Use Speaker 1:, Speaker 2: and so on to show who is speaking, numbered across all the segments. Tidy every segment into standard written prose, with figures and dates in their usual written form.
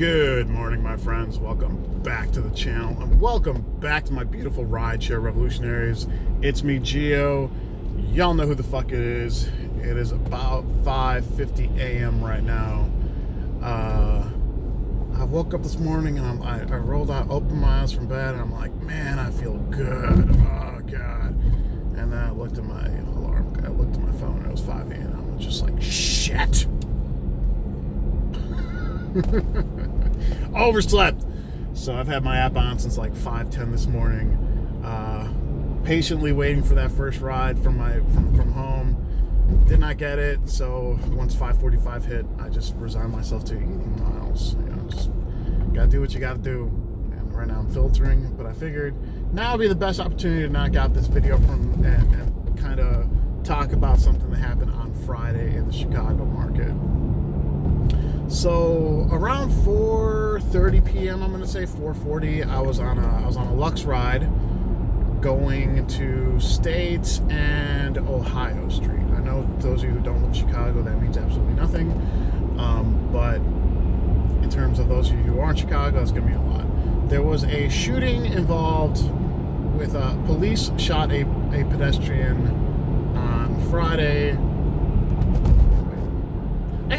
Speaker 1: Good morning, my friends. Welcome back to the channel, and welcome back to my beautiful rideshare revolutionaries. It's me, Gio. Y'all know who the fuck it is. It is about 5:50 a.m. right now. I woke up this morning and I rolled out, opened my eyes from bed, and I'm like, man, I feel good. Oh God. And then I looked at my alarm. I looked at my phone, and it was 5 a.m. I'm just like, shit. Overslept. So I've had my app on since like 5:10 this morning, patiently waiting for that first ride from home. Did not get it, so once 5:45 hit, I just resigned myself to eating miles. Just gotta do what you gotta do. And right now I'm filtering, but I figured now would be the best opportunity to knock out this video and kind of talk about something that happened on Friday in the Chicago market. So around 4:30 p.m., I'm going to say 4:40, I was on a Lux ride going to State and Ohio Street. I know those of you who don't live in Chicago, that means absolutely nothing. But in terms of those of you who are in Chicago, that's going to mean a lot. There was a shooting involved with police shot a pedestrian on Friday. I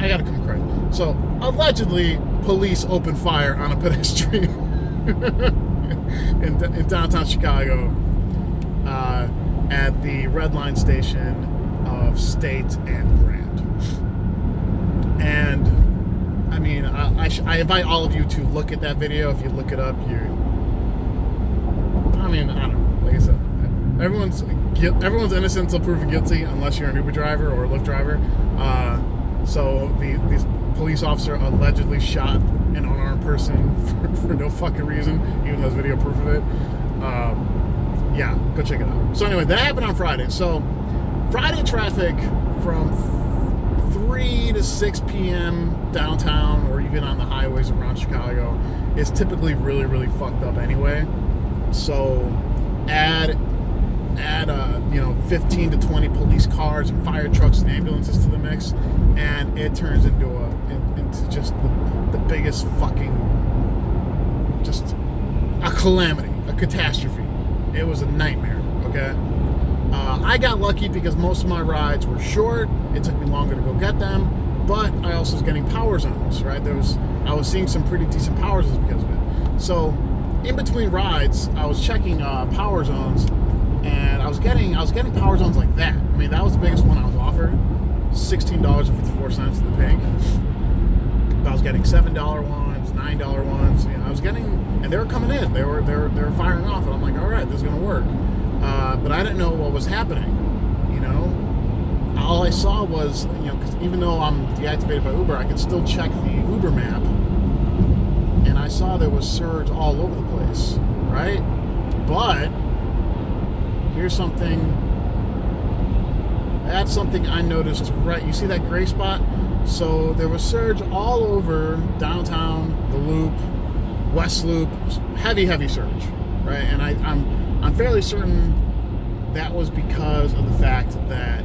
Speaker 1: gotta come correct. So allegedly, police opened fire on a pedestrian in downtown Chicago at the Red Line station of State and Grand. And I mean, I invite all of you to look at that video. If you look it up, I don't know. Like I said, everyone's innocent until proven guilty, unless you're an Uber driver or a Lyft driver. So these police officer allegedly shot an unarmed person for no fucking reason, even though there's video proof of it. Yeah, go check it out. So anyway, that happened on Friday. So Friday traffic from 3 to 6 p.m. downtown, or even on the highways around Chicago, is typically really, really fucked up anyway. So add 15 to 20 police cars and fire trucks and ambulances to the mix, and it turns into just the biggest fucking, just a calamity, a catastrophe. It was a nightmare. Okay, I got lucky because most of my rides were short. It took me longer to go get them, but I also was getting power zones. Right, I was seeing some pretty decent power zones because of it. So in between rides, I was checking power zones. And I was getting power zones like that. I mean, that was the biggest one I was offered, $16.54 to the pink. But I was getting $7 ones, $9 ones. I was getting, and they were coming in. They were firing off, and I'm like, all right, this is gonna work. But I didn't know what was happening. All I saw was, because even though I'm deactivated by Uber, I could still check the Uber map, and I saw there was surge all over the place, right? But here's something. That's something I noticed. Right, you see that gray spot? So there was surge all over downtown, the Loop, West Loop, heavy surge, right? And I'm fairly certain that was because of the fact that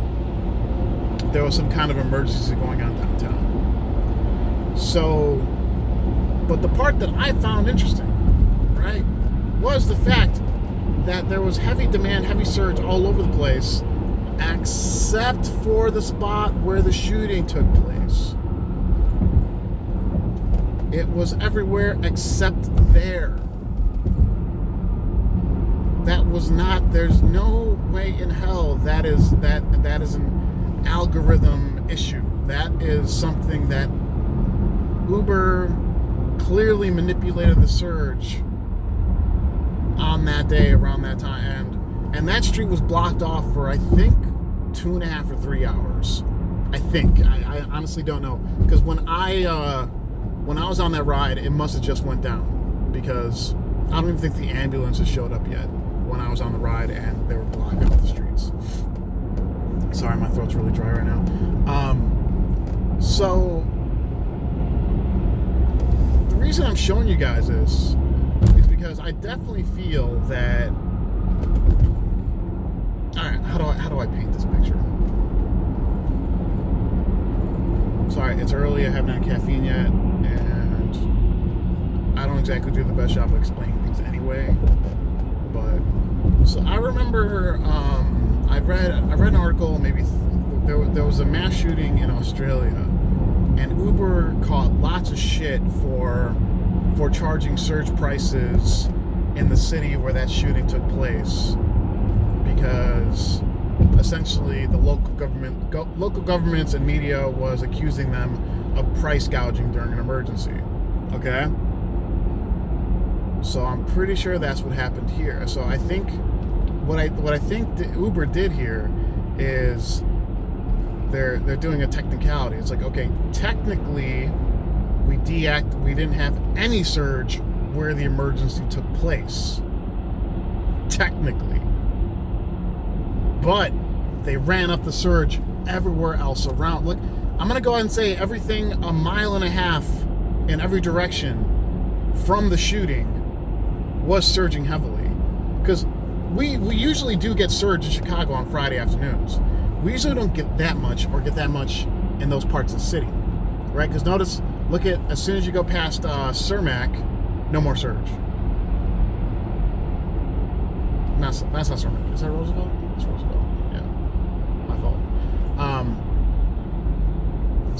Speaker 1: there was some kind of emergency going on downtown. So, but the part that I found interesting, right, was the fact that there was heavy demand, heavy surge all over the place, except for the spot where the shooting took place. It was everywhere except there. There's no way in hell that is an algorithm issue. That is something that Uber clearly manipulated the surge on that day around that time, and that street was blocked off for I think 2.5 or 3 hours. I think I honestly don't know, because when I was on that ride, it must have just went down, because I don't even think the ambulances showed up yet when I was on the ride, and they were blocking off the streets. Sorry, my throat's really dry right now. So the reason I'm showing you guys this is because I definitely feel that. All right, how do I paint this picture? Sorry, it's early. I haven't had caffeine yet, and exactly do the best job of explaining things anyway. But so I remember I read an article. Maybe there was a mass shooting in Australia, and Uber caught lots of shit for charging surge prices in the city where that shooting took place, because essentially the local governments and media was accusing them of price gouging during an emergency. Okay, so I'm pretty sure that's what happened here. So I think what I think that Uber did here is they're doing a technicality. It's like, okay, technically we didn't have any surge where the emergency took place, technically, but they ran up the surge everywhere else around. Look, I'm gonna go ahead and say everything a mile and a half in every direction from the shooting was surging heavily, because we usually do get surge in Chicago on Friday afternoons. We usually don't get that much in those parts of the city, right? Because notice, look at, as soon as you go past Cermak, no more surge. That's not Cermak. Is that Roosevelt? It's Roosevelt. Yeah, my fault.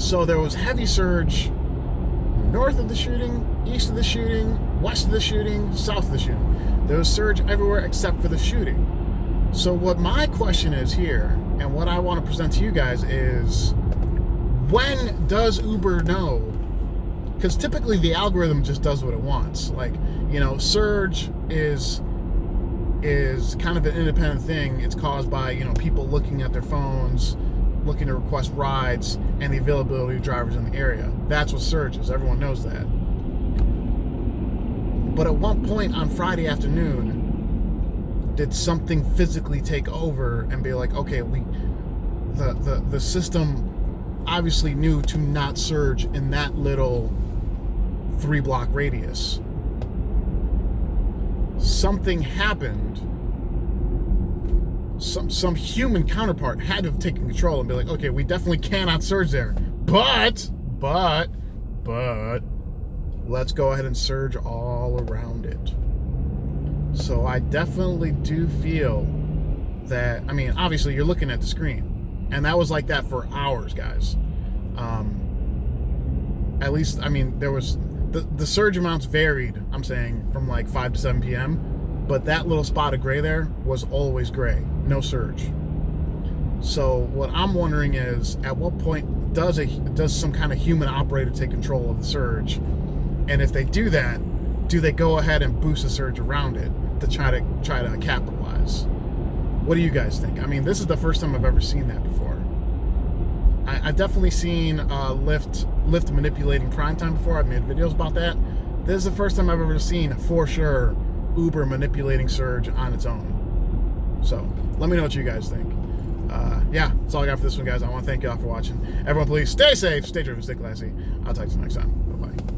Speaker 1: So there was heavy surge north of the shooting, east of the shooting, west of the shooting, south of the shooting. There was surge everywhere except for the shooting. So what my question is here, and what I want to present to you guys is, when does Uber know? Because typically the algorithm just does what it wants. Like, you know, surge is kind of an independent thing. It's caused by, you know, people looking at their phones, looking to request rides, and the availability of drivers in the area. That's what surge is. Everyone knows that. But at one point on Friday afternoon, did something physically take over and be like, okay, the system obviously knew to not surge in that little 3-block radius. Something happened. Some human counterpart had to have taken control and be like, okay, we definitely cannot surge there, but let's go ahead and surge all around it. So I definitely do feel that, I mean, obviously you're looking at the screen, and that was like that for hours, guys. At least, I mean, there was, the surge amounts varied, I'm saying, from like 5 to 7 p.m., but that little spot of gray there was always gray, no surge. So what I'm wondering is, at what point does some kind of human operator take control of the surge? And if they do that, do they go ahead and boost the surge around it to try to capitalize? What do you guys think? I mean, this is the first time I've ever seen that before. I've definitely seen Lyft manipulating prime time before. I've made videos about that. This is the first time I've ever seen, for sure, Uber manipulating surge on its own. So let me know what you guys think. Yeah, that's all I got for this one, guys. I want to thank you all for watching. Everyone, please stay safe, stay driven, stay classy. I'll talk to you next time. Bye-bye.